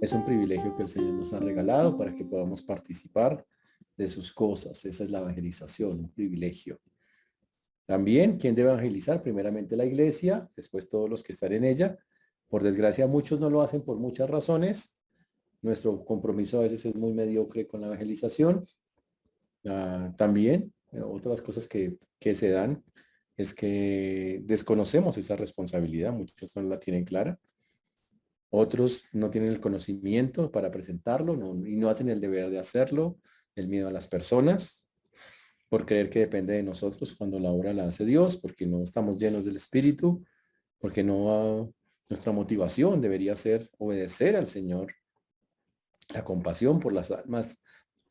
Es un privilegio que el Señor nos ha regalado para que podamos participar de sus cosas. Esa es la evangelización, un privilegio. También, ¿quién debe evangelizar? Primeramente la iglesia, después todos los que están en ella. Por desgracia, muchos no lo hacen por muchas razones. Nuestro compromiso a veces es muy mediocre con la evangelización. También, otras cosas que se dan es que desconocemos esa responsabilidad. Muchos no la tienen clara. Otros no tienen el conocimiento para presentarlo y no hacen el deber de hacerlo, el miedo a las personas, por creer que depende de nosotros cuando la obra la hace Dios, porque no estamos llenos del Espíritu, porque nuestra motivación debería ser obedecer al Señor, la compasión por las almas,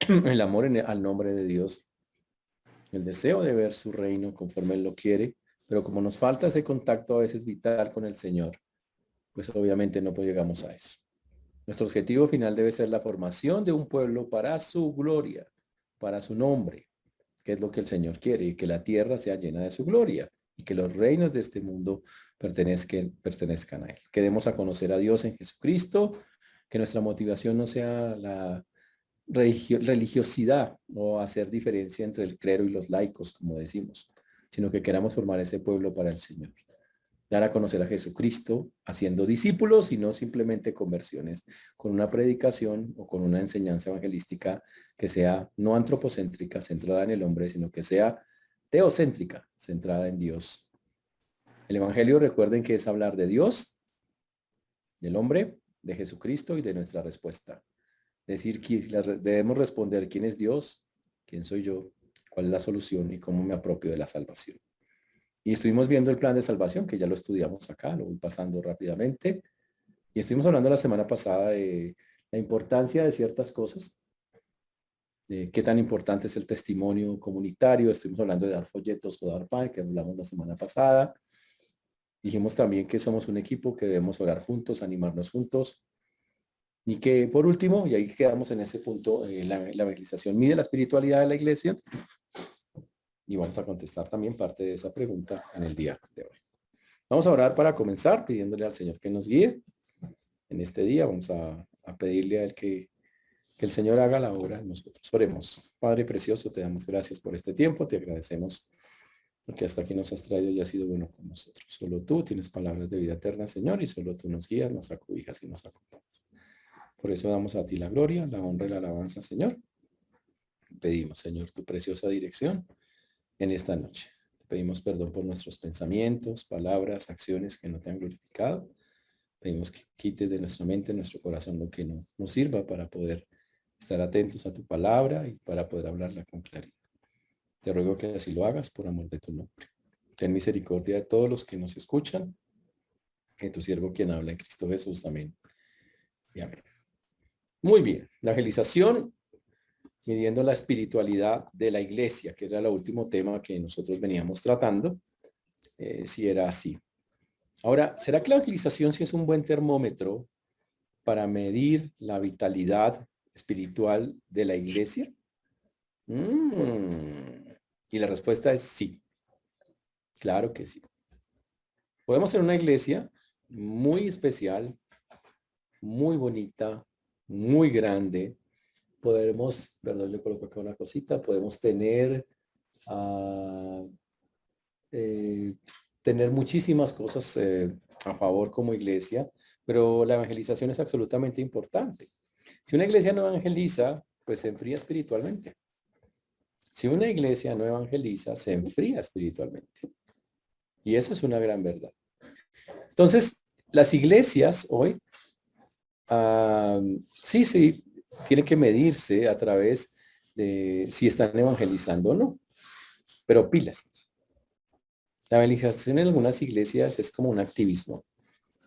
el amor al nombre de Dios, el deseo de ver su reino conforme Él lo quiere, pero como nos falta ese contacto a veces vital con el Señor, pues obviamente no llegamos a eso. Nuestro objetivo final debe ser la formación de un pueblo para su gloria, para su nombre, que es lo que el Señor quiere, y que la tierra sea llena de su gloria y que los reinos de este mundo pertenezcan a Él. Que demos a conocer a Dios en Jesucristo, que nuestra motivación no sea la religiosidad o hacer diferencia entre el clero y los laicos, como decimos, sino que queramos formar ese pueblo para el Señor. Dar a conocer a Jesucristo haciendo discípulos y no simplemente conversiones, con una predicación o con una enseñanza evangelística que sea no antropocéntrica, centrada en el hombre, sino que sea teocéntrica, centrada en Dios. El evangelio, recuerden que es hablar de Dios, del hombre, de Jesucristo y de nuestra respuesta. Decir que debemos responder quién es Dios, quién soy yo, cuál es la solución y cómo me apropio de la salvación. Y estuvimos viendo el plan de salvación, que ya lo estudiamos acá, lo voy pasando rápidamente. Y estuvimos hablando la semana pasada de la importancia de ciertas cosas, de qué tan importante es el testimonio comunitario. Estuvimos hablando de dar folletos o dar pan, que hablamos la semana pasada. Dijimos también que somos un equipo, que debemos orar juntos, animarnos juntos. Y que por último, y ahí quedamos en ese punto, la evangelización mide la espiritualidad de la iglesia. Y vamos a contestar también parte de esa pregunta en el día de hoy. Vamos a orar para comenzar, pidiéndole al Señor que nos guíe en este día. Vamos a pedirle a Él que el Señor haga la obra en nosotros. Oremos. Padre precioso, te damos gracias por este tiempo. Te agradecemos porque hasta aquí nos has traído y has sido bueno con nosotros. Solo tú tienes palabras de vida eterna, Señor, y solo tú nos guías, nos acobijas y nos acompañas. Por eso damos a ti la gloria, la honra y la alabanza, Señor. Pedimos, Señor, tu preciosa dirección en esta noche. Te pedimos perdón por nuestros pensamientos, palabras, acciones que no te han glorificado. Pedimos que quites de nuestra mente, nuestro corazón, lo que no nos sirva para poder estar atentos a tu palabra y para poder hablarla con claridad. Te ruego que así lo hagas por amor de tu nombre. Ten misericordia de todos los que nos escuchan, que tu siervo quien habla en Cristo Jesús. Amén. Y amén. Muy bien. La evangelización, midiendo la espiritualidad de la iglesia, que era el último tema que nosotros veníamos tratando, si era así. Ahora, ¿será que la evangelización sí es un buen termómetro para medir la vitalidad espiritual de la iglesia? Y la respuesta es sí. Claro que sí. Podemos ser una iglesia muy especial, muy bonita, muy grande. Podemos, perdón, le coloco acá una cosita, podemos tener, tener muchísimas cosas a favor como iglesia, pero la evangelización es absolutamente importante. Si una iglesia no evangeliza, pues se enfría espiritualmente. Si una iglesia no evangeliza, se enfría espiritualmente. Y eso es una gran verdad. Entonces, las iglesias hoy, sí, tienen que medirse a través de si están evangelizando o no. Pero pilas. La evangelización en algunas iglesias es como un activismo,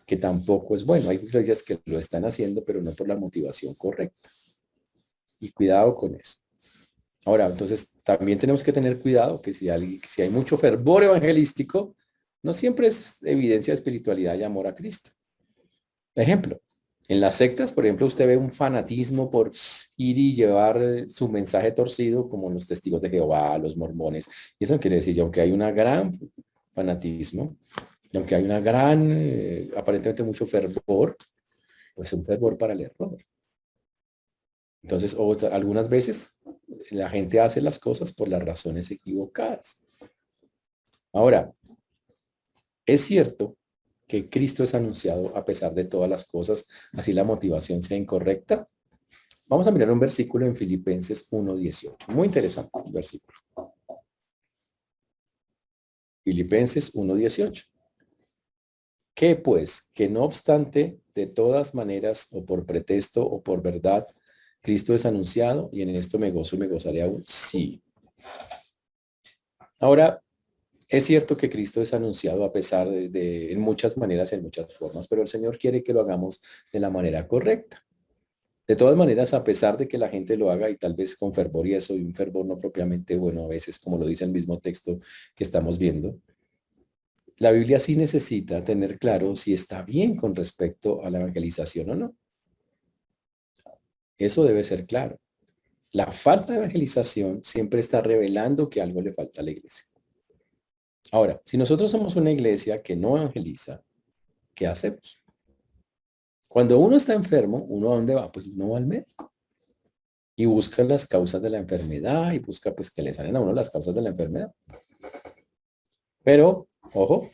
que tampoco es bueno. Hay iglesias que lo están haciendo, pero no por la motivación correcta. Y cuidado con eso. Ahora, entonces, también tenemos que tener cuidado que si hay mucho fervor evangelístico, no siempre es evidencia de espiritualidad y amor a Cristo. Ejemplo, en las sectas, por ejemplo, usted ve un fanatismo por ir y llevar su mensaje torcido, como los testigos de Jehová, los mormones. Y eso quiere decir, aunque hay una gran fanatismo, y aunque hay una gran, aparentemente mucho fervor, Pues un fervor para el error. Entonces, algunas veces la gente hace las cosas por las razones equivocadas. Ahora, es cierto que Cristo es anunciado a pesar de todas las cosas, así la motivación sea incorrecta. Vamos a mirar un versículo en Filipenses 1:18. Muy interesante el versículo. Filipenses 1:18. ¿Qué pues? Que no obstante, de todas maneras, o por pretexto o por verdad, Cristo es anunciado y en esto me gozo y me gozaré aún. Sí. Ahora, es cierto que Cristo es anunciado a pesar en muchas maneras, en muchas formas, pero el Señor quiere que lo hagamos de la manera correcta. De todas maneras, a pesar de que la gente lo haga y tal vez con fervor y eso, y un fervor no propiamente bueno a veces, como lo dice el mismo texto que estamos viendo, la Biblia sí necesita tener claro si está bien con respecto a la evangelización o no. Eso debe ser claro. La falta de evangelización siempre está revelando que algo le falta a la iglesia. Ahora, si nosotros somos una iglesia que no evangeliza, ¿qué hacemos? Cuando uno está enfermo, ¿uno a dónde va? Pues uno va al médico y busca las causas de la enfermedad y busca pues que le salen a uno las causas de la enfermedad. Pero, ojo,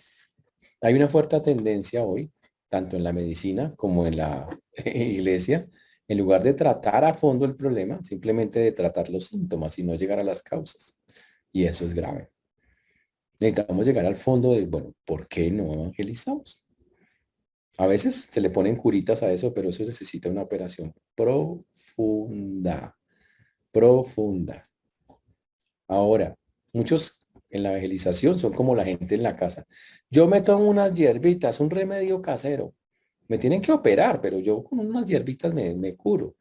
hay una fuerte tendencia hoy, tanto en la medicina como en la iglesia, en lugar de tratar a fondo el problema, simplemente de tratar los síntomas y no llegar a las causas. Y eso es grave. Necesitamos llegar al fondo de, bueno, ¿por qué no evangelizamos? A veces se le ponen curitas a eso, pero eso necesita una operación profunda, profunda. Ahora, muchos en la evangelización son como la gente en la casa. Yo me tomo unas hierbitas, un remedio casero. Me tienen que operar, pero yo con unas hierbitas me curo.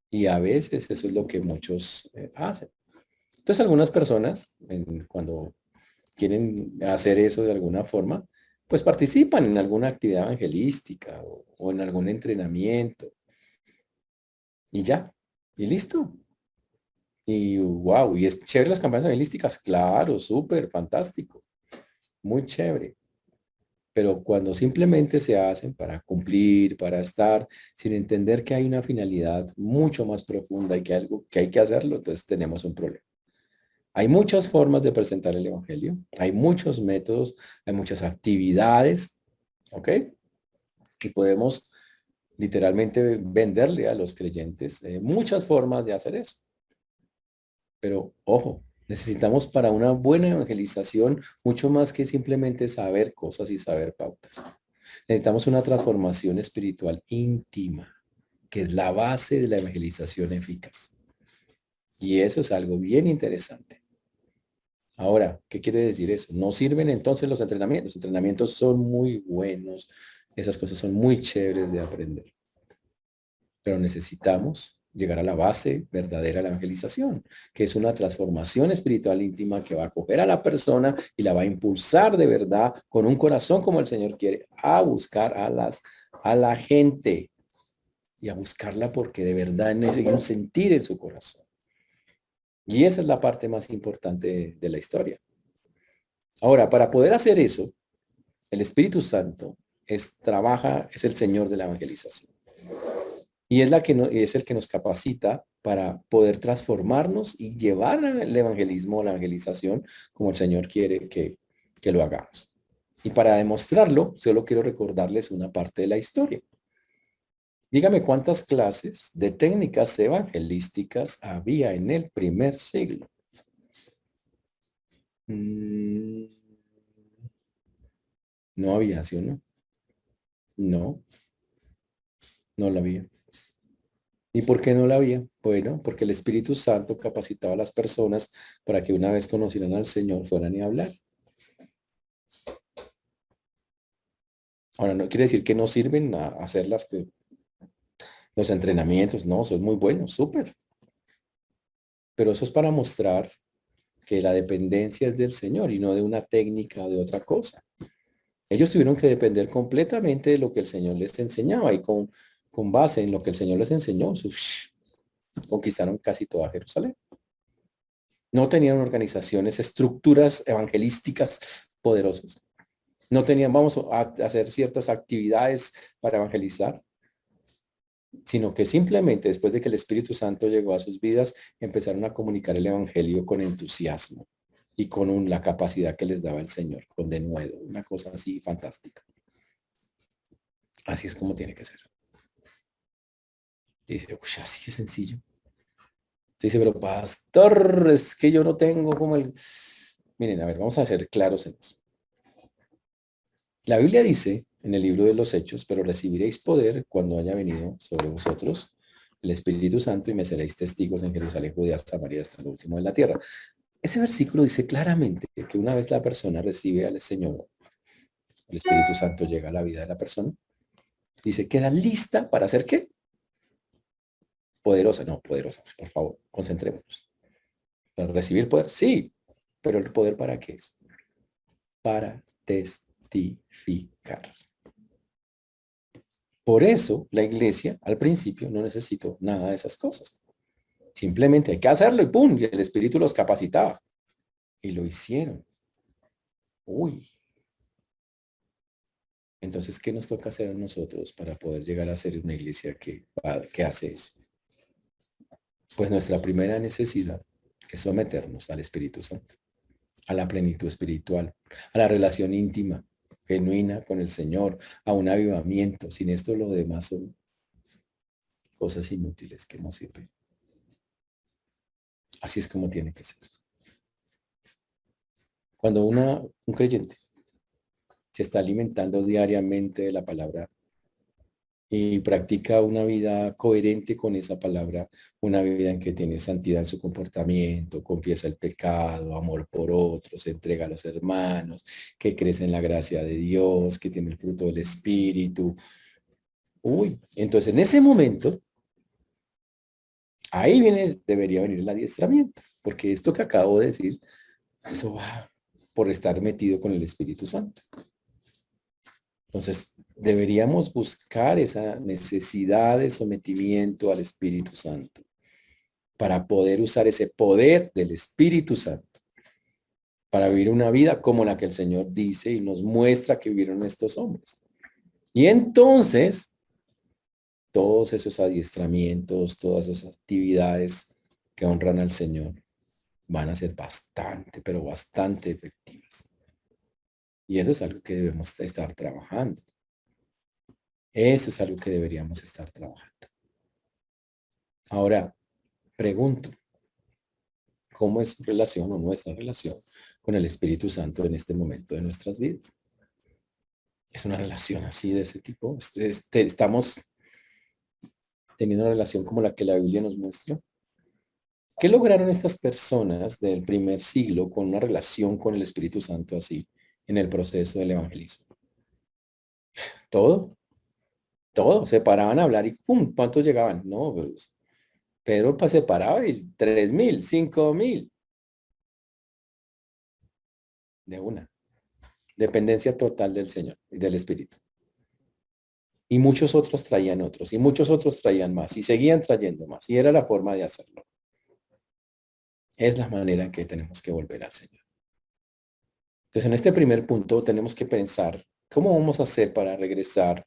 Y a veces eso es lo que muchos hacen. Entonces algunas personas, cuando quieren hacer eso de alguna forma, pues participan en alguna actividad evangelística o en algún entrenamiento. Y ya, y listo. Y wow, y es chévere las campañas evangelísticas, claro, súper, fantástico, muy chévere. Pero cuando simplemente se hacen para cumplir, para estar, sin entender que hay una finalidad mucho más profunda y que algo que hay que hacerlo, entonces tenemos un problema. Hay muchas formas de presentar el evangelio, hay muchos métodos, hay muchas actividades, ¿ok? Y podemos literalmente venderle a los creyentes muchas formas de hacer eso. Pero ojo, necesitamos para una buena evangelización mucho más que simplemente saber cosas y saber pautas. Necesitamos una transformación espiritual íntima, que es la base de la evangelización eficaz. Y eso es algo bien interesante. Ahora, ¿qué quiere decir eso? No sirven entonces los entrenamientos. Los entrenamientos son muy buenos. Esas cosas son muy chéveres de aprender. Pero necesitamos llegar a la base verdadera de la evangelización, que es una transformación espiritual íntima que va a coger a la persona y la va a impulsar de verdad con un corazón como el Señor quiere a buscar a la gente y a buscarla porque de verdad en eso hay un sentir en su corazón. Y esa es la parte más importante de la historia. Ahora, para poder hacer eso, el Espíritu Santo es el Señor de la evangelización. Y es el que nos capacita para poder transformarnos y llevar el evangelismo, la evangelización, como el Señor quiere que lo hagamos. Y para demostrarlo, solo quiero recordarles una parte de la historia. Dígame cuántas clases de técnicas evangelísticas había en el primer siglo. No había, ¿sí o no? No, no la había. ¿Y por qué no la había? Bueno, porque el Espíritu Santo capacitaba a las personas para que una vez conocieran al Señor fueran y hablar. Ahora, no quiere decir que no sirven a hacer los entrenamientos, no, son muy buenos, súper. Pero eso es para mostrar que la dependencia es del Señor y no de una técnica o de otra cosa. Ellos tuvieron que depender completamente de lo que el Señor les enseñaba y con base en lo que el Señor les enseñó, conquistaron casi toda Jerusalén. No tenían organizaciones, estructuras evangelísticas poderosas. No tenían, vamos a hacer ciertas actividades para evangelizar. sino que simplemente después de que el Espíritu Santo llegó a sus vidas, empezaron a comunicar el Evangelio con entusiasmo y con la capacidad que les daba el Señor, con denuedo, una cosa así fantástica. Así es como tiene que ser. Dice, uy, así es sencillo. Dice, pero pastor, es que yo no tengo como el... Miren, a ver, vamos a ser claros en eso. La Biblia dice en el libro de los Hechos, pero recibiréis poder cuando haya venido sobre vosotros el Espíritu Santo y me seréis testigos en Jerusalén, Judea, Samaria, hasta lo último de la tierra. Ese versículo dice claramente que una vez la persona recibe al Señor, el Espíritu Santo llega a la vida de la persona, dice, queda lista para hacer ¿qué? Poderosa, no, poderosa, por favor, concentrémonos. ¿Para recibir poder? Sí, pero el poder ¿para qué es? Para testificar. Por eso la iglesia al principio no necesitó nada de esas cosas. Simplemente hay que hacerlo y ¡pum! Y el Espíritu los capacitaba. Y lo hicieron. Uy. Entonces, ¿qué nos toca hacer a nosotros para poder llegar a ser una iglesia que hace eso? Pues nuestra primera necesidad es someternos al Espíritu Santo, a la plenitud espiritual, a la relación íntima, genuina con el Señor, a un avivamiento. Sin esto lo demás son cosas inútiles que no sirven. Así es como tiene que ser. Cuando un creyente se está alimentando diariamente de la palabra y practica una vida coherente con esa palabra, una vida en que tiene santidad en su comportamiento, confiesa el pecado, amor por otros, entrega a los hermanos, que crece en la gracia de Dios, que tiene el fruto del Espíritu. Uy, entonces en ese momento, ahí debería venir el adiestramiento, porque esto que acabo de decir, eso va por estar metido con el Espíritu Santo. Entonces, deberíamos buscar esa necesidad de sometimiento al Espíritu Santo para poder usar ese poder del Espíritu Santo para vivir una vida como la que el Señor dice y nos muestra que vivieron estos hombres. Y entonces, todos esos adiestramientos, todas esas actividades que honran al Señor van a ser bastante, pero bastante efectivas. Y eso es algo que debemos estar trabajando. Eso es algo que deberíamos estar trabajando. Ahora, pregunto, ¿cómo es su relación o nuestra relación con el Espíritu Santo en este momento de nuestras vidas? ¿Es una relación así de ese tipo? ¿Estamos teniendo una relación como la que la Biblia nos muestra? ¿Qué lograron estas personas del primer siglo con una relación con el Espíritu Santo así en el proceso del evangelismo? Todo, todo. Se paraban a hablar y ¡pum! ¿Cuántos llegaban? No, pues, Pedro se paraba y 3,000, 5,000 de una. Dependencia total del Señor y del Espíritu. Y muchos otros traían otros, y muchos otros traían más, y seguían trayendo más, y era la forma de hacerlo. Es la manera en que tenemos que volver al Señor. Entonces, en este primer punto tenemos que pensar, ¿cómo vamos a hacer para regresar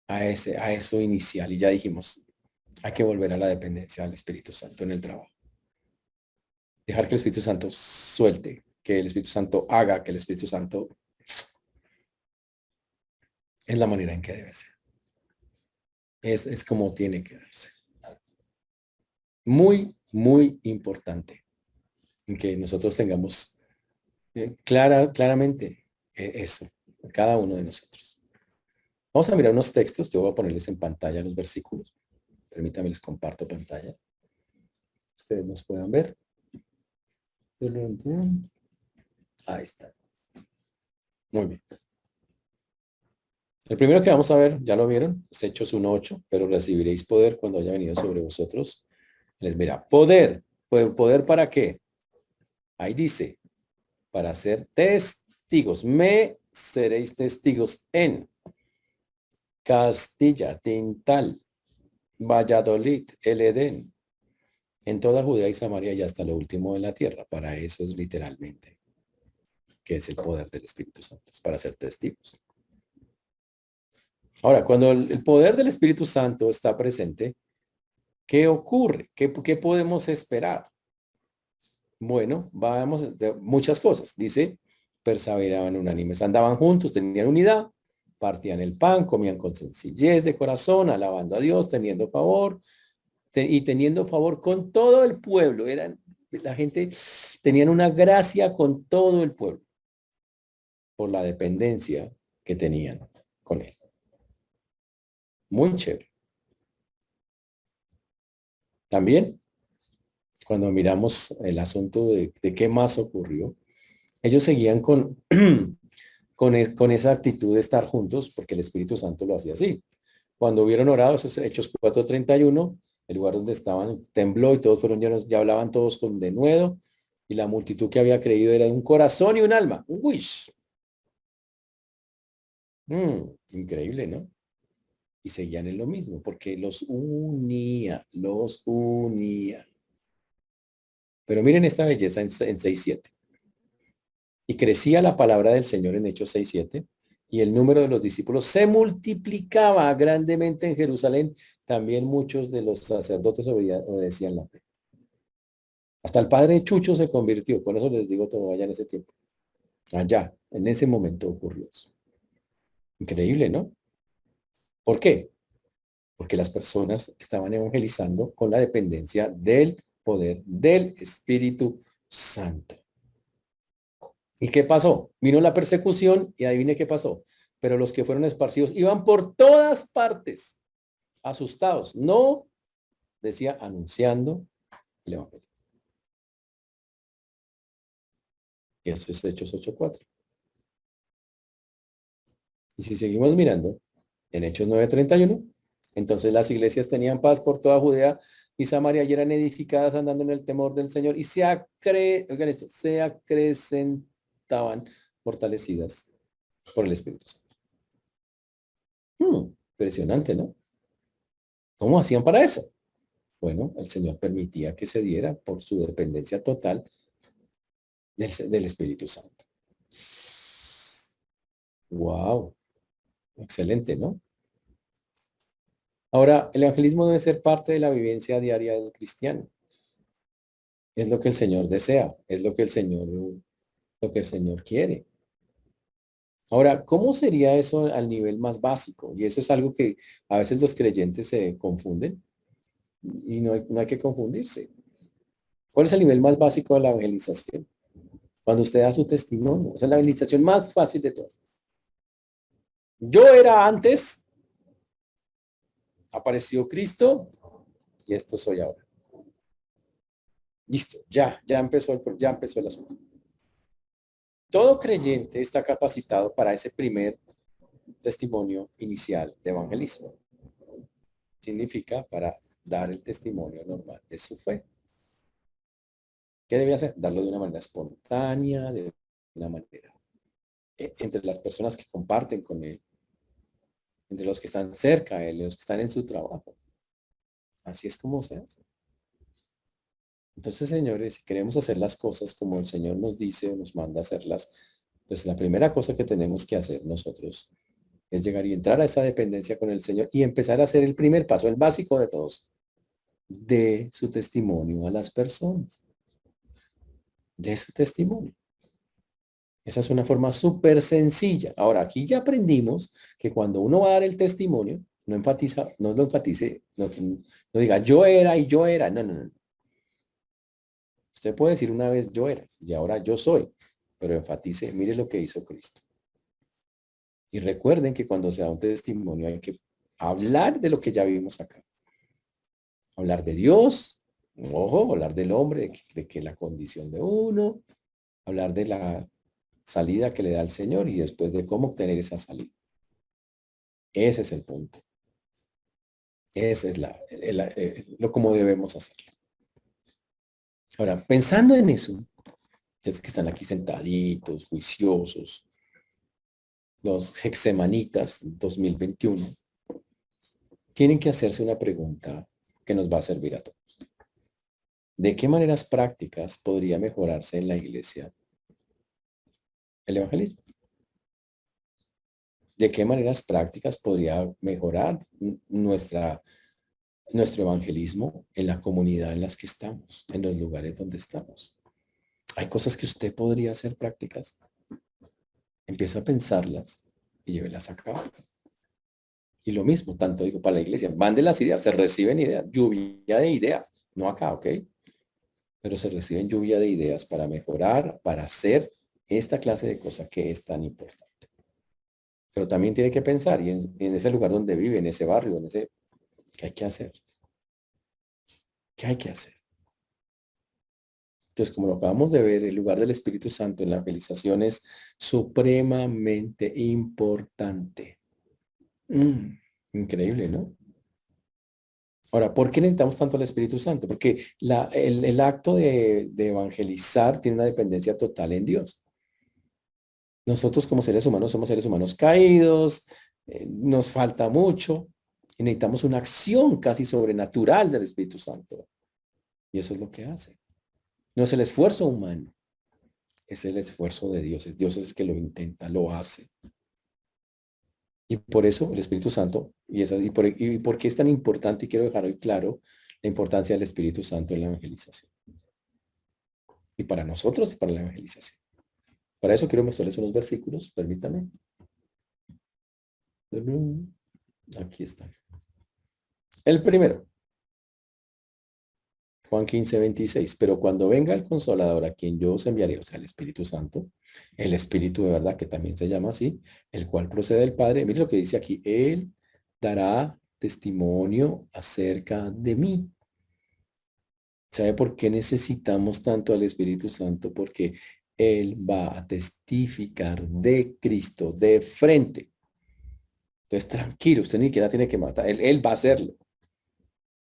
a eso inicial? Y ya dijimos, hay que volver a la dependencia del Espíritu Santo en el trabajo. Dejar que el Espíritu Santo suelte, que el Espíritu Santo haga, que el Espíritu Santo es la manera en que debe ser. Es como tiene que darse. Muy, muy importante en que nosotros tengamos claramente eso, cada uno de nosotros. Vamos a mirar unos textos, yo voy a ponerles en pantalla los versículos. Permítanme, les comparto pantalla. Ustedes nos puedan ver. Ahí está. Muy bien. El primero que vamos a ver, ya lo vieron, es Hechos 1:8, pero recibiréis poder cuando haya venido sobre vosotros. Les mira, poder. ¿Poder para qué? Ahí dice, para ser testigos. Me seréis testigos en Castilla, Tintal, Valladolid, el Edén, en toda Judea y Samaria y hasta lo último de la tierra. Para eso es literalmente, que es el poder del Espíritu Santo, para ser testigos. Ahora, cuando el poder del Espíritu Santo está presente, ¿qué ocurre? ¿Qué podemos esperar? Bueno, vamos de muchas cosas. Dice, perseveraban unánimes, andaban juntos, tenían unidad, partían el pan, comían con sencillez de corazón, alabando a Dios, teniendo favor, y teniendo favor con todo el pueblo. La gente tenían una gracia con todo el pueblo por la dependencia que tenían con él. Muy chévere. También, cuando miramos el asunto de qué más ocurrió, ellos seguían con esa actitud de estar juntos, porque el Espíritu Santo lo hacía así. Cuando hubieron orado, esos Hechos 4:31, el lugar donde estaban tembló y todos fueron llenos, ya hablaban todos con denuedo, y la multitud que había creído era de un corazón y un alma, un wish. Increíble, ¿no? Y seguían en lo mismo, porque los unía, los unía. Pero miren esta belleza en 6:7. Y crecía la palabra del Señor en Hechos 6:7, y el número de los discípulos se multiplicaba grandemente en Jerusalén. También muchos de los sacerdotes obedecían la fe. Hasta el padre Chucho se convirtió. Por eso les digo todo allá en ese tiempo. Allá, en ese momento ocurrió eso. Increíble, ¿no? ¿Por qué? Porque las personas estaban evangelizando con la dependencia del poder del Espíritu Santo. ¿Y qué pasó? Vino la persecución y adivine qué pasó. Pero los que fueron esparcidos iban por todas partes, asustados. No, decía, anunciando el evangelio. Y eso es Hechos 8:4. Y si seguimos mirando, en Hechos 9:31, entonces las iglesias tenían paz por toda Judea y Samaria y eran edificadas andando en el temor del Señor y oigan esto, se acrecentaban fortalecidas por el Espíritu Santo. Impresionante, ¿no? ¿Cómo hacían para eso? Bueno, el Señor permitía que se diera por su dependencia total del Espíritu Santo. Wow, excelente, ¿no? Ahora, el evangelismo debe ser parte de la vivencia diaria del cristiano. Es lo que el Señor desea, es lo que el Señor quiere. Ahora, ¿cómo sería eso al nivel más básico? Y eso es algo que a veces los creyentes se confunden y no hay que confundirse. ¿Cuál es el nivel más básico de la evangelización? Cuando usted da su testimonio. Esa es la evangelización más fácil de todas. Yo era antes, apareció Cristo y esto soy ahora. Listo, ya empezó el asunto. Todo creyente está capacitado para ese primer testimonio inicial de evangelismo. Significa para dar el testimonio normal de su fe. ¿Qué debe hacer? Darlo de una manera espontánea, de una manera entre las personas que comparten con él, entre los que están cerca de él, los que están en su trabajo. Así es como se hace. Entonces, señores, si queremos hacer las cosas como el Señor nos dice o nos manda a hacerlas, pues la primera cosa que tenemos que hacer nosotros es llegar y entrar a esa dependencia con el Señor y empezar a hacer el primer paso, el básico de todos, de su testimonio a las personas, de su testimonio. Esa es una forma súper sencilla. Ahora, aquí ya aprendimos que cuando uno va a dar el testimonio, no enfatiza, no lo enfatice, no diga yo era y yo era. No, no, no. Usted puede decir una vez yo era y ahora yo soy, pero enfatice, mire lo que hizo Cristo. Y recuerden que cuando se da un testimonio hay que hablar de lo que ya vimos acá. Hablar de Dios, ojo, hablar del hombre, de que la condición de uno, hablar de la salida que le da el Señor y después de cómo obtener esa salida. Ese es el punto. Ese es lo como debemos hacerlo. Ahora, pensando en eso, es que están aquí sentaditos, juiciosos, los Hexemanitas 2021, tienen que hacerse una pregunta que nos va a servir a todos. ¿De qué maneras prácticas podría mejorarse en la iglesia el evangelismo? ¿De qué maneras prácticas podría mejorar nuestro evangelismo en la comunidad en las que estamos, en los lugares donde estamos? Hay cosas que usted podría hacer prácticas. Empieza a pensarlas y llévelas a cabo. Y lo mismo, tanto digo para la iglesia, van de las ideas, se reciben ideas, lluvia de ideas, no acá, ¿ok? Pero se reciben lluvia de ideas para mejorar, para hacer esta clase de cosas que es tan importante. Pero también tiene que pensar, y en ese lugar donde vive, en ese barrio, ¿qué hay que hacer? ¿Qué hay que hacer? Entonces, como lo acabamos de ver, el lugar del Espíritu Santo en la evangelización es supremamente importante. Increíble, ¿no? Ahora, ¿por qué necesitamos tanto al Espíritu Santo? Porque el acto de evangelizar tiene una dependencia total en Dios. Nosotros como seres humanos somos seres humanos caídos, nos falta mucho y necesitamos una acción casi sobrenatural del Espíritu Santo. Y eso es lo que hace. No es el esfuerzo humano, es el esfuerzo de Dios. Dios es el que lo intenta, lo hace. Y por eso el Espíritu Santo, y por qué es tan importante, y quiero dejar hoy claro la importancia del Espíritu Santo en la evangelización. Y para nosotros y para la evangelización. Para eso quiero mostrarles unos versículos, permítame. Aquí están. El primero, Juan 15:26. Pero cuando venga el Consolador, a quien yo os enviaré, o sea, el Espíritu Santo, el Espíritu de verdad, que también se llama así, el cual procede del Padre. Mire lo que dice aquí. Él dará testimonio acerca de mí. ¿Sabe por qué necesitamos tanto al Espíritu Santo? Porque Él va a testificar de Cristo de frente. Entonces, tranquilo, usted ni siquiera tiene que matar. Él va a hacerlo.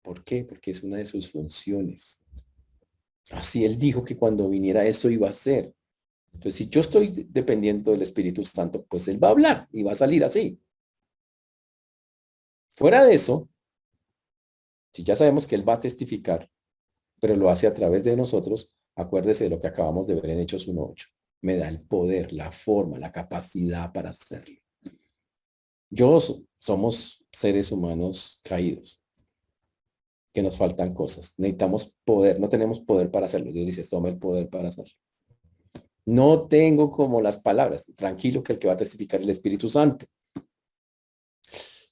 ¿Por qué? Porque es una de sus funciones. Así Él dijo que cuando viniera esto iba a ser. Entonces, si yo estoy dependiendo del Espíritu Santo, pues Él va a hablar y va a salir así. Fuera de eso, si ya sabemos que Él va a testificar, pero lo hace a través de nosotros, acuérdese de lo que acabamos de ver en Hechos 1:8. Me da el poder, la forma, la capacidad para hacerlo. Somos seres humanos caídos, que nos faltan cosas. Necesitamos poder, no tenemos poder para hacerlo. Dios dice, toma el poder para hacerlo. No tengo como las palabras. Tranquilo que el que va a testificar es el Espíritu Santo.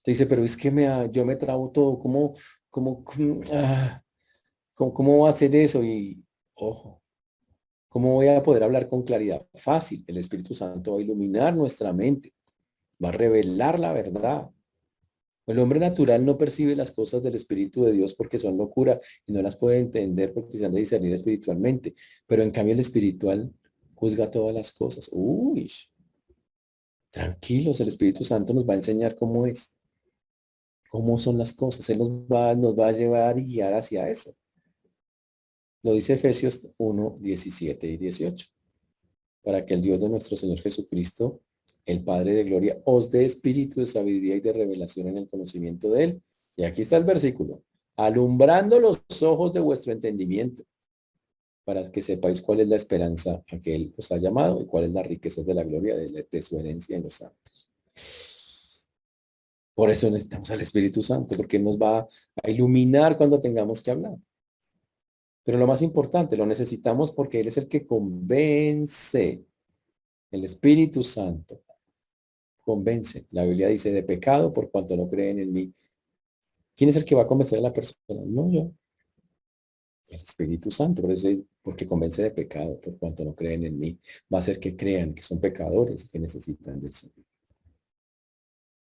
Te dice, pero es que yo me trabo todo. ¿Cómo va a hacer eso? Y, ojo, ¿cómo voy a poder hablar con claridad? Fácil. El Espíritu Santo va a iluminar nuestra mente. Va a revelar la verdad. El hombre natural no percibe las cosas del Espíritu de Dios porque son locura y no las puede entender porque se han de discernir espiritualmente. Pero en cambio el espiritual juzga todas las cosas. Uy, tranquilos, el Espíritu Santo nos va a enseñar cómo son las cosas. Él nos va a llevar y guiar hacia eso. Lo dice Efesios 1:17 y 18. Para que el Dios de nuestro Señor Jesucristo, el Padre de gloria, os dé espíritu de sabiduría y de revelación en el conocimiento de Él. Y aquí está el versículo. Alumbrando los ojos de vuestro entendimiento, para que sepáis cuál es la esperanza a que Él os ha llamado y cuál es la riqueza de la gloria de su herencia en los santos. Por eso necesitamos al Espíritu Santo, porque nos va a iluminar cuando tengamos que hablar. Pero lo más importante, lo necesitamos porque Él es el que convence. El Espíritu Santo convence. La Biblia dice de pecado por cuanto no creen en mí. ¿Quién es el que va a convencer a la persona? No yo. El Espíritu Santo, porque convence de pecado por cuanto no creen en mí. Va a hacer que crean que son pecadores y que necesitan del Señor.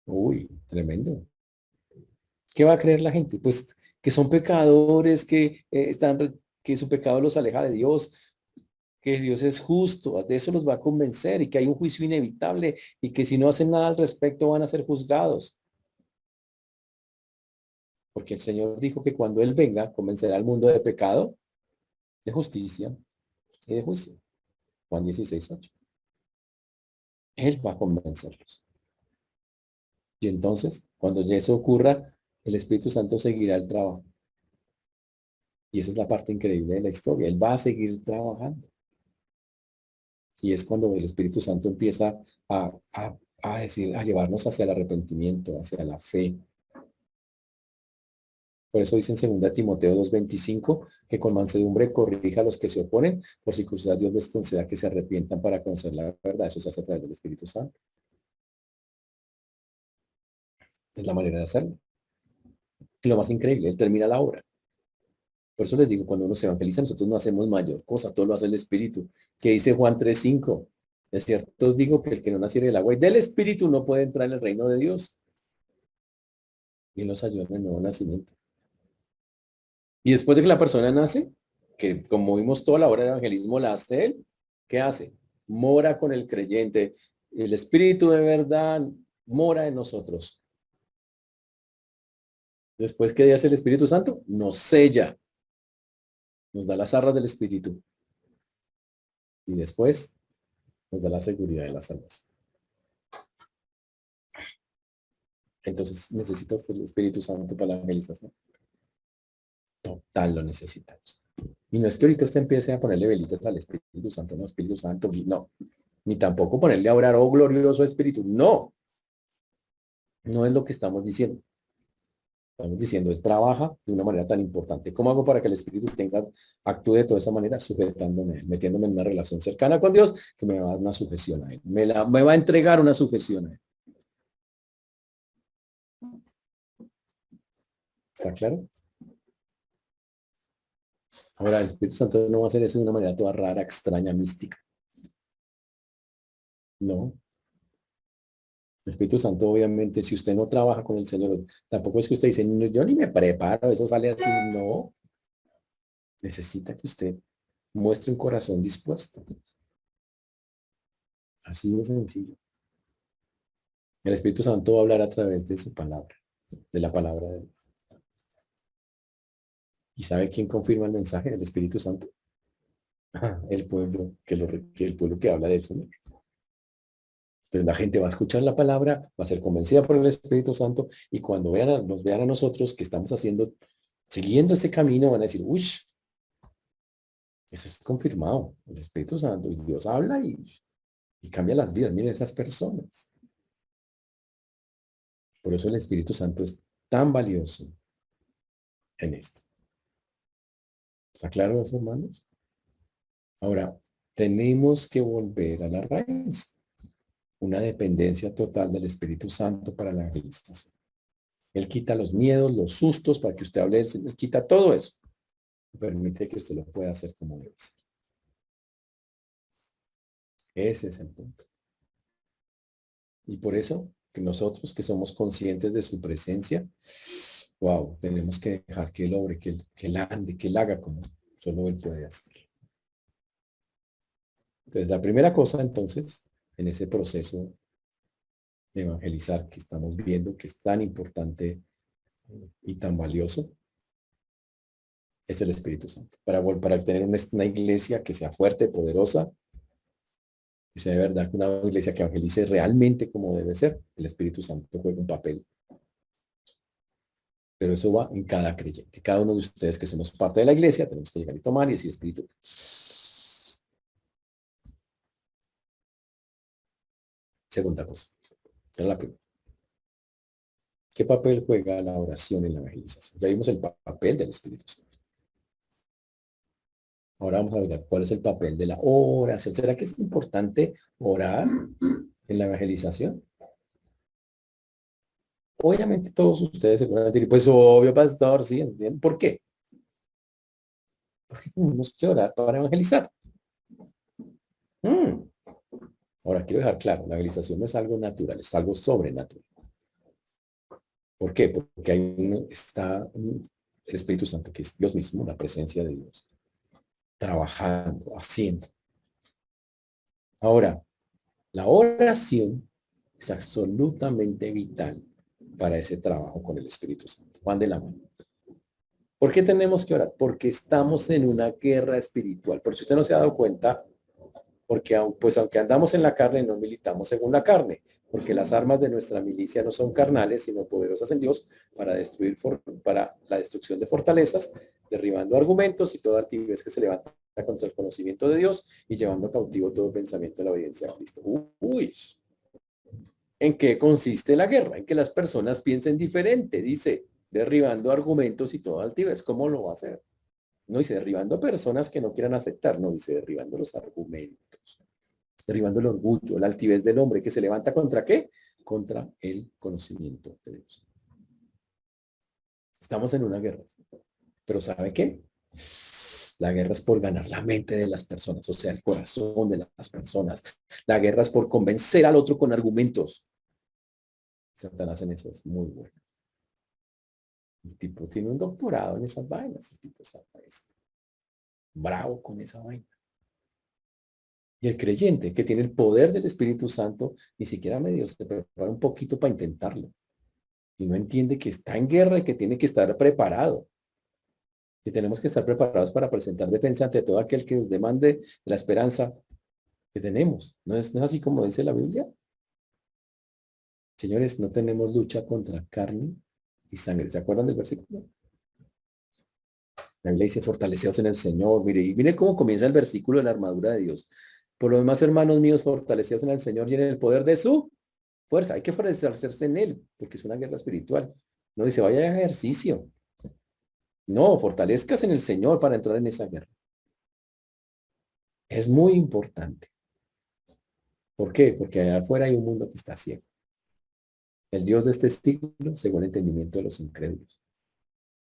Uy, tremendo. ¿Qué va a creer la gente? Pues que son pecadores, que su pecado los aleja de Dios, que Dios es justo, de eso los va a convencer y que hay un juicio inevitable y que si no hacen nada al respecto van a ser juzgados. Porque el Señor dijo que cuando Él venga, convencerá al mundo de pecado, de justicia y de juicio. Juan 16:8. Él va a convencerlos. Y entonces, cuando ya eso ocurra, el Espíritu Santo seguirá el trabajo. Y esa es la parte increíble de la historia. Él va a seguir trabajando. Y es cuando el Espíritu Santo empieza a a decir, a llevarnos hacia el arrepentimiento, hacia la fe. Por eso dice en 2 Timoteo 2:25 que con mansedumbre corrija a los que se oponen, por si quizás Dios les conceda que se arrepientan para conocer la verdad. Eso se hace a través del Espíritu Santo. Es la manera de hacerlo. Y lo más increíble, Él termina la obra. Por eso les digo, cuando uno se evangeliza, nosotros no hacemos mayor cosa, todo lo hace el Espíritu. Que dice Juan 3:5. Es cierto, os digo que el que no naciere del agua y del Espíritu no puede entrar en el reino de Dios. Y Él nos ayuda en el nuevo nacimiento. Y después de que la persona nace, que como vimos toda la obra del evangelismo la hace Él, ¿qué hace? Mora con el creyente. El Espíritu de verdad mora en nosotros. Después, ¿qué hace el Espíritu Santo? Nos sella. Nos da las arras del Espíritu. Y después nos da la seguridad de la salvación. Entonces, ¿necesita usted el Espíritu Santo para la evangelización? Total, lo necesitamos. Y no es que ahorita usted empiece a ponerle velitas al Espíritu Santo, no, Espíritu Santo, no. Ni tampoco ponerle a orar, oh glorioso Espíritu. No, no es lo que estamos diciendo. Estamos diciendo, Él trabaja de una manera tan importante. ¿Cómo hago para que el Espíritu actúe de toda esa manera? Sujetándome, metiéndome en una relación cercana con Dios que me va a dar una sujeción a Él. Me va a entregar una sujeción a Él. ¿Está claro? Ahora, el Espíritu Santo no va a hacer eso de una manera toda rara, extraña, mística. No. El Espíritu Santo, obviamente, si usted no trabaja con el Señor, tampoco es que usted dice, no, yo ni me preparo, eso sale así. No. Necesita que usted muestre un corazón dispuesto. Así de sencillo. El Espíritu Santo va a hablar a través de su palabra, de la palabra de Dios. ¿Y sabe quién confirma el mensaje del Espíritu Santo? El pueblo el pueblo que habla del Señor. Entonces la gente va a escuchar la palabra, va a ser convencida por el Espíritu Santo y cuando nos vean a nosotros que estamos siguiendo ese camino, van a decir, uy, eso es confirmado. El Espíritu Santo y Dios habla y cambia las vidas. Miren esas personas. Por eso el Espíritu Santo es tan valioso en esto. ¿Está claro eso, hermanos? Ahora, tenemos que volver a la raíz. Una dependencia total del Espíritu Santo para la evangelización. Él quita los miedos, los sustos, para que usted hable, Él quita todo eso. Permite que usted lo pueda hacer como debe ser. Ese es el punto. Y por eso, que nosotros que somos conscientes de su presencia, wow, tenemos que dejar que Él obre, que Él ande, que Él haga como solo Él puede hacer. Entonces, la primera cosa, entonces, en ese proceso de evangelizar que estamos viendo, que es tan importante y tan valioso, es el Espíritu Santo. Para tener una iglesia que sea fuerte, poderosa, que sea de verdad una iglesia que evangelice realmente como debe ser, el Espíritu Santo juega un papel. Pero eso va en cada creyente. Cada uno de ustedes que somos parte de la iglesia, tenemos que llegar y tomar y decir, Espíritu. Segunda cosa. Era la primera. ¿Qué papel juega la oración en la evangelización? Ya vimos el papel del Espíritu Santo. Ahora vamos a ver cuál es el papel de la oración. ¿Será que es importante orar en la evangelización? Obviamente todos ustedes se van a decir, pues obvio, pastor, sí, ¿entienden? ¿Por qué? Porque tenemos que orar para evangelizar. Ahora quiero dejar claro, la evangelización no es algo natural, es algo sobrenatural. ¿Por qué? Porque está el Espíritu Santo, que es Dios mismo, la presencia de Dios, trabajando, haciendo. Ahora, la oración es absolutamente vital para ese trabajo con el Espíritu Santo. Van de la mano. ¿Por qué tenemos que orar? Porque estamos en una guerra espiritual. Por si usted no se ha dado cuenta, porque pues aunque andamos en la carne, no militamos según la carne, porque las armas de nuestra milicia no son carnales, sino poderosas en Dios para la destrucción de fortalezas, derribando argumentos y toda altivez que se levanta contra el conocimiento de Dios y llevando cautivo todo pensamiento a la obediencia a Cristo. Uy, ¿En qué consiste la guerra? En que las personas piensen diferente, dice, derribando argumentos y toda altivez. ¿Cómo lo va a hacer? No dice derribando personas que no quieran aceptar, no dice derribando los argumentos, derribando el orgullo, la altivez del hombre que se levanta contra ¿qué? Contra el conocimiento de Dios. Estamos en una guerra, pero ¿sabe qué? La guerra es por ganar la mente de las personas, o sea, el corazón de las personas. La guerra es por convencer al otro con argumentos. Satanás en eso es muy bueno. El tipo tiene un doctorado en esas vainas, el tipo está bravo con esa vaina. Y el creyente que tiene el poder del Espíritu Santo, ni siquiera medio se prepara un poquito para intentarlo. Y no entiende que está en guerra y que tiene que estar preparado. Que tenemos que estar preparados para presentar defensa ante todo aquel que nos demande la esperanza que tenemos. ¿No es así como dice la Biblia? Señores, no tenemos lucha contra carne y sangre. ¿Se acuerdan del versículo? La Biblia dice, fortaleceos en el Señor. Mire, y mire cómo comienza el versículo de la armadura de Dios. Por lo demás, hermanos míos, fortaleceos en el Señor y en el poder de su fuerza. Hay que fortalecerse en Él, porque es una guerra espiritual. No dice, vaya a ejercicio. No, fortalezcas en el Señor para entrar en esa guerra. Es muy importante. ¿Por qué? Porque allá afuera hay un mundo que está ciego. El Dios de este siglo, según el entendimiento de los incrédulos.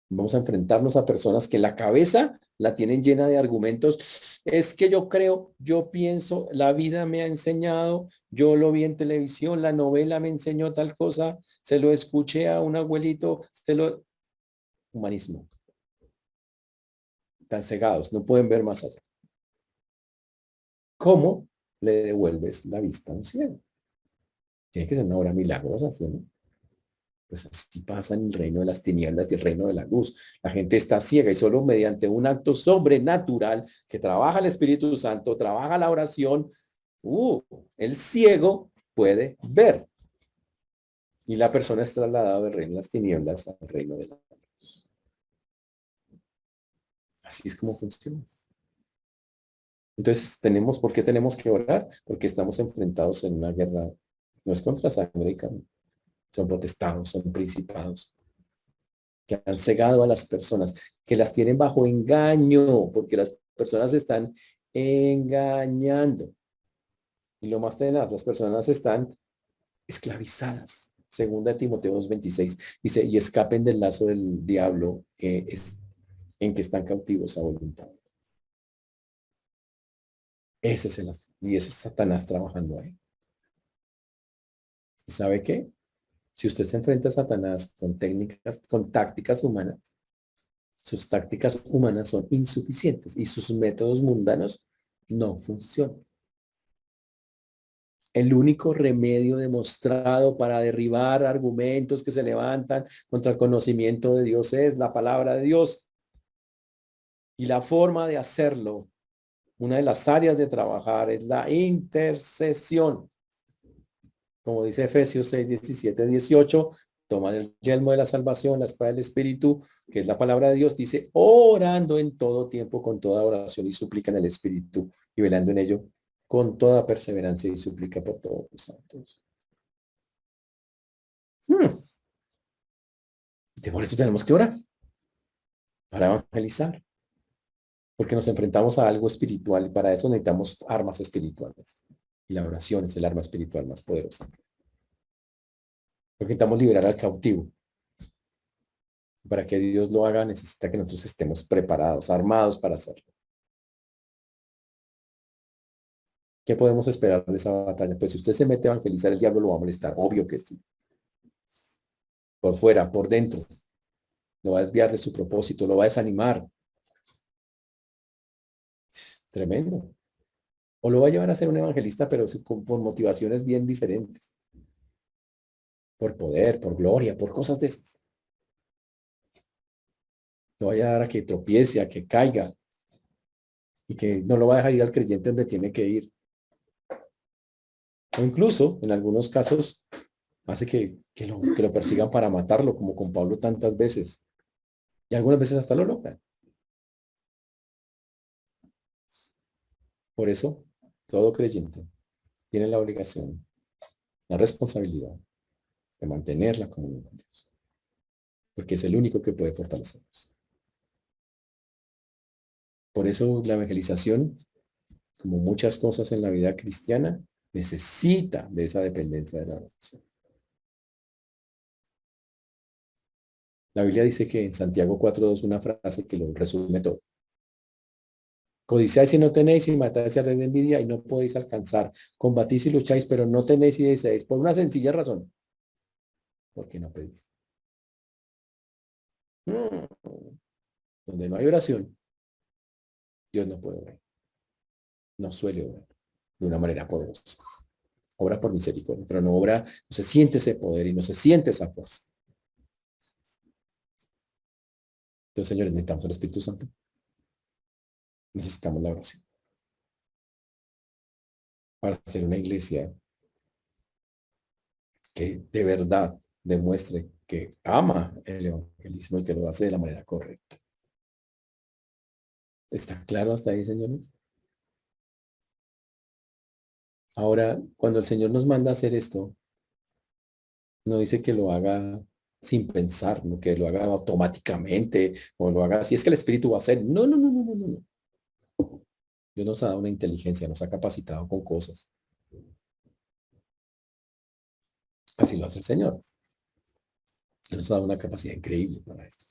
Vamos a enfrentarnos a personas que la cabeza la tienen llena de argumentos. Es que yo creo, yo pienso, la vida me ha enseñado, yo lo vi en televisión, la novela me enseñó tal cosa, se lo escuché a un abuelito, Humanismo. Están cegados, no pueden ver más allá. ¿Cómo le devuelves la vista a un ciego? Tiene que ser una obra milagrosa, ¿sí? ¿No? Pues así pasa en el reino de las tinieblas y el reino de la luz. La gente está ciega y solo mediante un acto sobrenatural que trabaja el Espíritu Santo, trabaja la oración, el ciego puede ver. Y la persona es trasladada del reino de las tinieblas al reino de la luz. Así es como funciona. Entonces, ¿por qué tenemos que orar? Porque estamos enfrentados en una guerra, no es contra sangre y carne, son potestados, son principados, que han cegado a las personas, que las tienen bajo engaño, porque las personas están engañando. Y lo más tenaz, las personas están esclavizadas. Segunda Timoteo 2:26 dice, y escapen del lazo del diablo en que están cautivos a voluntad. Ese es y eso es Satanás trabajando ahí. ¿Y sabe qué? Si usted se enfrenta a Satanás con técnicas, con tácticas humanas, sus tácticas humanas son insuficientes y sus métodos mundanos no funcionan. El único remedio demostrado para derribar argumentos que se levantan contra el conocimiento de Dios es la palabra de Dios. Y la forma de hacerlo, una de las áreas de trabajar es la intercesión. Como dice Efesios 6, 17, 18, toman el yelmo de la salvación, la espada del Espíritu, que es la palabra de Dios, dice, orando en todo tiempo con toda oración y súplica en el Espíritu y velando en ello con toda perseverancia y súplica por todos los santos. Y por eso tenemos que orar, para evangelizar, porque nos enfrentamos a algo espiritual y para eso necesitamos armas espirituales. Y la oración es el arma espiritual más poderosa. Porque necesitamos liberar al cautivo. Para que Dios lo haga, necesita que nosotros estemos preparados, armados para hacerlo. ¿Qué podemos esperar de esa batalla? Pues si usted se mete a evangelizar, el diablo lo va a molestar. Obvio que sí. Por fuera, por dentro. Lo va a desviar de su propósito, lo va a desanimar. Tremendo. O lo va a llevar a ser un evangelista, pero por motivaciones bien diferentes. Por poder, por gloria, por cosas de esas. Lo va a llevar a que tropiece, a que caiga. Y que no lo va a dejar ir al creyente donde tiene que ir. O incluso, en algunos casos, hace que lo persigan para matarlo, como con Pablo tantas veces. Y algunas veces hasta lo logran. Por eso, todo creyente tiene la obligación, la responsabilidad de mantener la comunión con Dios, porque es el único que puede fortalecernos. Por eso la evangelización, como muchas cosas en la vida cristiana, necesita de esa dependencia de la oración. La Biblia dice que en Santiago 4:2 una frase que lo resume todo. Codiciáis y no tenéis, y matáis y hartáis de envidia y no podéis alcanzar. Combatís y lucháis, pero no tenéis y deseáis por una sencilla razón. Porque no pedís. Donde no hay oración, Dios no puede orar. No suele orar de una manera poderosa. Obra por misericordia, pero no obra, no se siente ese poder y no se siente esa fuerza. Entonces, señores, necesitamos el Espíritu Santo. Necesitamos la oración para hacer una iglesia que de verdad demuestre que ama el evangelismo y que lo hace de la manera correcta. ¿Está claro hasta ahí, señores? Ahora, cuando el Señor nos manda a hacer esto, no dice que lo haga sin pensar, no que lo haga automáticamente o lo haga así. Es que el Espíritu va a hacer. No, no, no, no, no, no. Dios nos ha dado una inteligencia, nos ha capacitado con cosas. Así lo hace el Señor. Él nos ha dado una capacidad increíble para esto.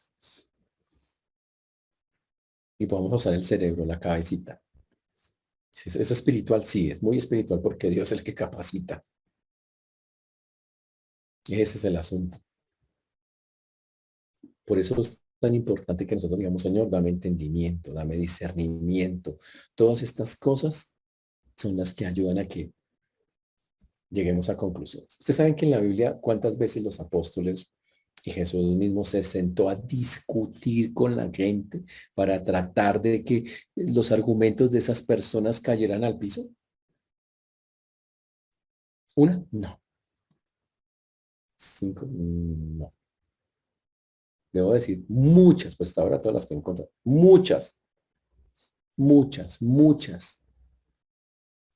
Y podemos usar el cerebro, la cabecita. Es espiritual, sí, es muy espiritual porque Dios es el que capacita. Ese es el asunto. Por eso es tan importante que nosotros digamos, Señor, dame entendimiento, dame discernimiento. Todas estas cosas son las que ayudan a que lleguemos a conclusiones. Ustedes saben que en la Biblia cuántas veces los apóstoles y Jesús mismo se sentó a discutir con la gente para tratar de que los argumentos de esas personas cayeran al piso. ¿Una? No. 5, no. Debo decir muchas, pues hasta ahora todas las que he encontrado. Muchas, muchas, muchas.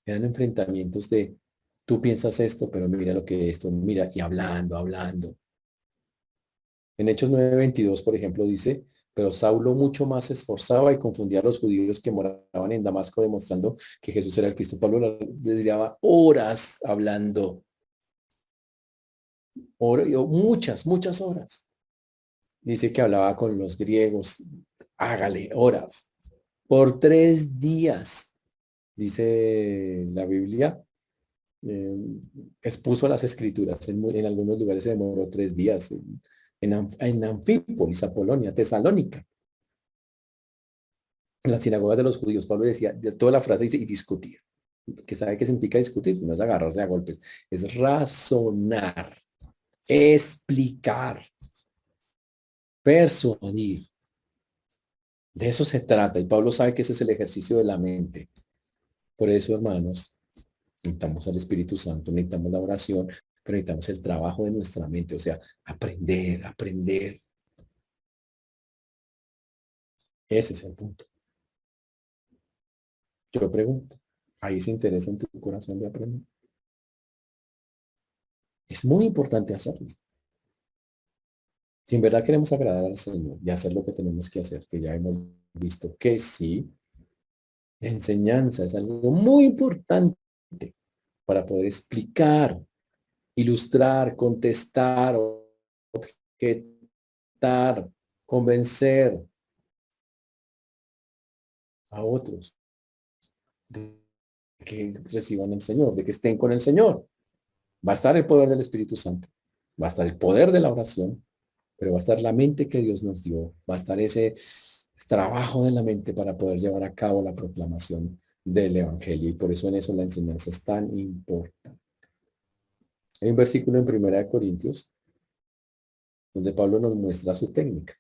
Eran enfrentamientos de, tú piensas esto, pero mira lo que esto, mira, y hablando, hablando. En Hechos 9:22, por ejemplo, dice, pero Saulo mucho más se esforzaba y confundía a los judíos que moraban en Damasco, demostrando que Jesús era el Cristo. Pablo le dedicaba horas hablando, muchas, muchas horas. Dice que hablaba con los griegos, hágale, horas. Por 3 días, dice la Biblia, eh, expuso las escrituras. En algunos lugares se demoró 3 días. En Anfípolis, Apolonia, Tesalónica, en las sinagogas de los judíos, Pablo decía, de toda la frase dice, y discutir. Que sabe qué significa discutir, no es agarrarse a golpes, es razonar, explicar, persuadir. De eso se trata. Y Pablo sabe que ese es el ejercicio de la mente. Por eso, hermanos, necesitamos al Espíritu Santo, necesitamos la oración, pero necesitamos el trabajo de nuestra mente, o sea, aprender, aprender. Ese es el punto. Yo pregunto, ¿ahí se interesa en tu corazón de aprender? Es muy importante hacerlo. Si en verdad queremos agradar al Señor y hacer lo que tenemos que hacer, que ya hemos visto que sí, la enseñanza es algo muy importante para poder explicar, ilustrar, contestar, objetar, convencer a otros de que reciban el Señor, de que estén con el Señor. Va a estar el poder del Espíritu Santo, va a estar el poder de la oración, pero va a estar la mente que Dios nos dio, va a estar ese trabajo de la mente para poder llevar a cabo la proclamación del Evangelio. Y por eso en eso la enseñanza es tan importante. Hay un versículo en 1 Corintios donde Pablo nos muestra su técnica.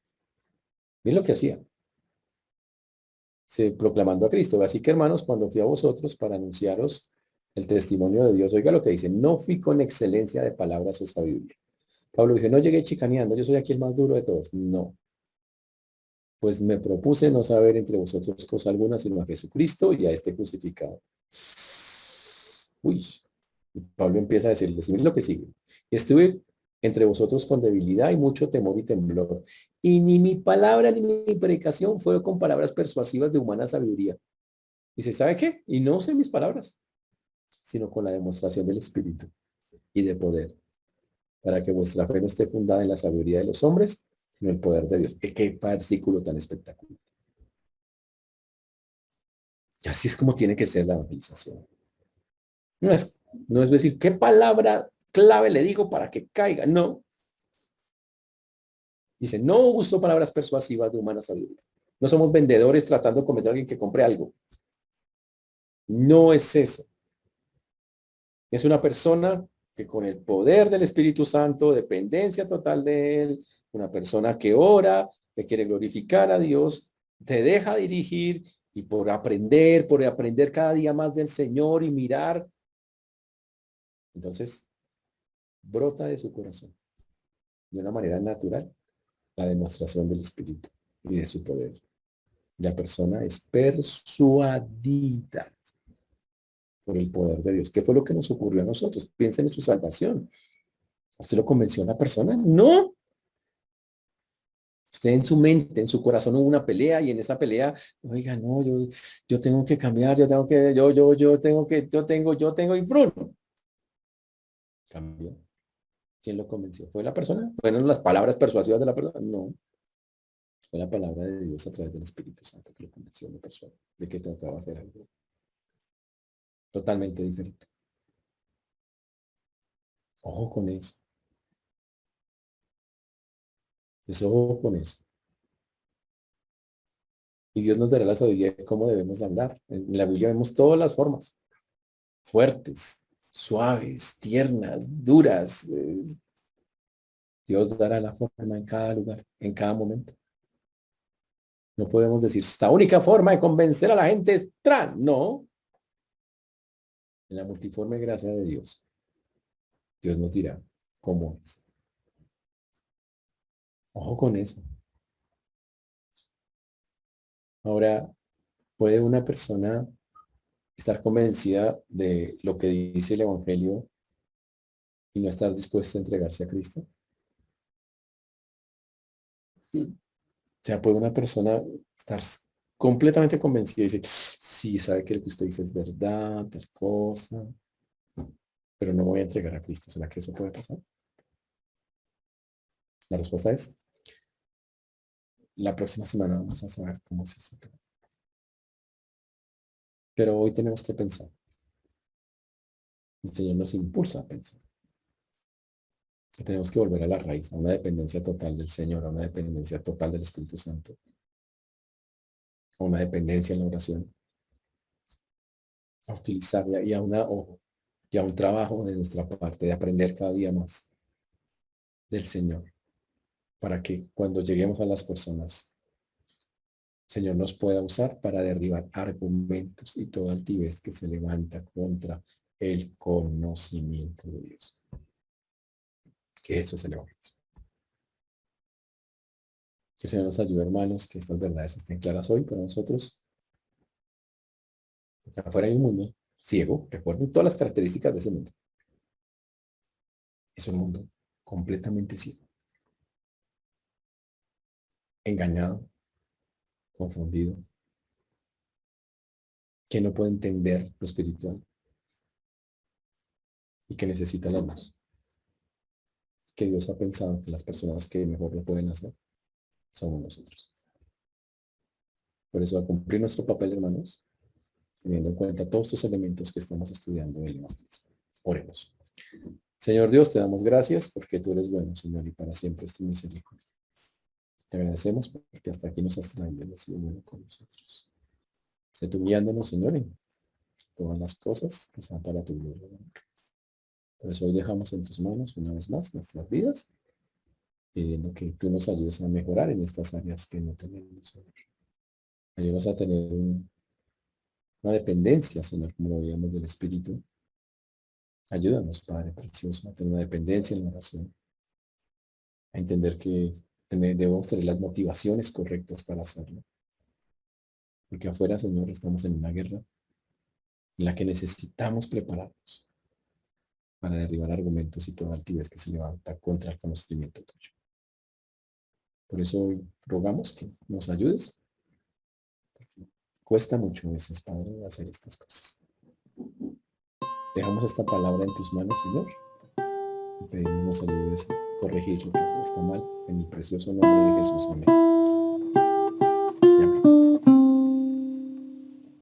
Miren lo que hacía. Proclamando a Cristo. Así que, hermanos, cuando fui a vosotros para anunciaros el testimonio de Dios, oiga lo que dice, no fui con excelencia de palabras o sabiduría. Pablo dijo, no llegué chicaneando, yo soy aquí el más duro de todos. No, pues me propuse no saber entre vosotros cosa alguna, sino a Jesucristo y a este crucificado. Uy, Y Pablo empieza a decirles, miren lo que sigue. Estuve entre vosotros con debilidad y mucho temor y temblor. Y ni mi palabra ni mi predicación fue con palabras persuasivas de humana sabiduría. Dice, ¿sabe qué? Y no usé mis palabras, sino con la demostración del Espíritu y de poder, para que vuestra fe no esté fundada en la sabiduría de los hombres, sino en el poder de Dios. Qué versículo tan espectacular. Y así es como tiene que ser la evangelización. No es, no es decir, ¿qué palabra clave le digo para que caiga? No. Dice, no uso palabras persuasivas de humana sabiduría. No somos vendedores tratando de convencer a alguien que compre algo. No es eso. Es una persona que con el poder del Espíritu Santo, dependencia total de él, una persona que ora, que quiere glorificar a Dios, te deja dirigir y por aprender cada día más del Señor y mirar, entonces brota de su corazón de una manera natural la demostración del Espíritu y de su poder. La persona es persuadida por el poder de Dios. ¿Qué fue lo que nos ocurrió a nosotros? Piensen en su salvación. ¿Usted lo convenció a la persona? No. Usted en su mente, en su corazón hubo una pelea y en esa pelea, oiga, no, yo tengo que cambiar, yo tengo que, yo tengo y Bruno. Cambió. ¿Quién lo convenció? ¿Fue la persona? ¿Fueron las palabras persuasivas de la persona? No. Fue la palabra de Dios a través del Espíritu Santo que lo convenció de persona, de que tocaba hacer algo totalmente diferente. Ojo con eso. Ojo con eso. Y Dios nos dará la sabiduría de cómo debemos hablar. En la Biblia vemos todas las formas. Fuertes, suaves, tiernas, duras. Dios dará la forma en cada lugar, en cada momento. No podemos decir, esta única forma de convencer a la gente es tran. No. En la multiforme gracia de Dios, Dios nos dirá cómo es. Ojo con eso. Ahora, ¿puede una persona estar convencida de lo que dice el Evangelio y no estar dispuesta a entregarse a Cristo? O sea, puede una persona estar completamente convencida y decir, sí, sabe que lo que usted dice es verdad, tal cosa, pero no me voy a entregar a Cristo. ¿Será que eso puede pasar? La respuesta es, la próxima semana vamos a saber cómo es eso. Pero hoy tenemos que pensar. El Señor nos impulsa a pensar. Que tenemos que volver a la raíz, a una dependencia total del Señor, a una dependencia total del Espíritu Santo, a una dependencia en la oración, a utilizarla y a y a un trabajo de nuestra parte de aprender cada día más del Señor, para que cuando lleguemos a las personas, el Señor nos pueda usar para derribar argumentos y toda altivez que se levanta contra el conocimiento de Dios. Que eso es el evangelismo. Que el Señor nos ayude, hermanos, que estas verdades estén claras hoy para nosotros. Porque afuera hay un mundo ciego. Recuerden todas las características de ese mundo. Es un mundo completamente ciego. Engañado, confundido, que no puede entender lo espiritual y que necesita la luz. Que Dios ha pensado que las personas que mejor lo pueden hacer somos nosotros. Por eso, a cumplir nuestro papel, hermanos, teniendo en cuenta todos estos elementos que estamos estudiando en el evangelismo. Oremos. Señor Dios, te damos gracias porque tú eres bueno, Señor, y para siempre es tu misericordia. Te agradecemos porque hasta aquí nos has traído y has sido bueno con nosotros. Sé tú guiándonos, Señor, en todas las cosas que sean para tu gloria. Por eso hoy dejamos en tus manos una vez más nuestras vidas, pidiendo que tú nos ayudes a mejorar en estas áreas que no tenemos, Señor. Ayúdanos a tener una dependencia, Señor, como lo veíamos del Espíritu. Ayúdanos, Padre precioso, a tener una dependencia en la oración, a entender que debemos tener las motivaciones correctas para hacerlo. Porque afuera, Señor, estamos en una guerra en la que necesitamos prepararnos. para derribar argumentos y toda altivez que se levanta contra el conocimiento tuyo. Por eso hoy rogamos que nos ayudes. Cuesta mucho a veces, Padre, hacer estas cosas. Dejamos esta palabra en tus manos, Señor. Y pedimos nos ayudes a corregir lo que está mal. En el precioso nombre de Jesús. Amén.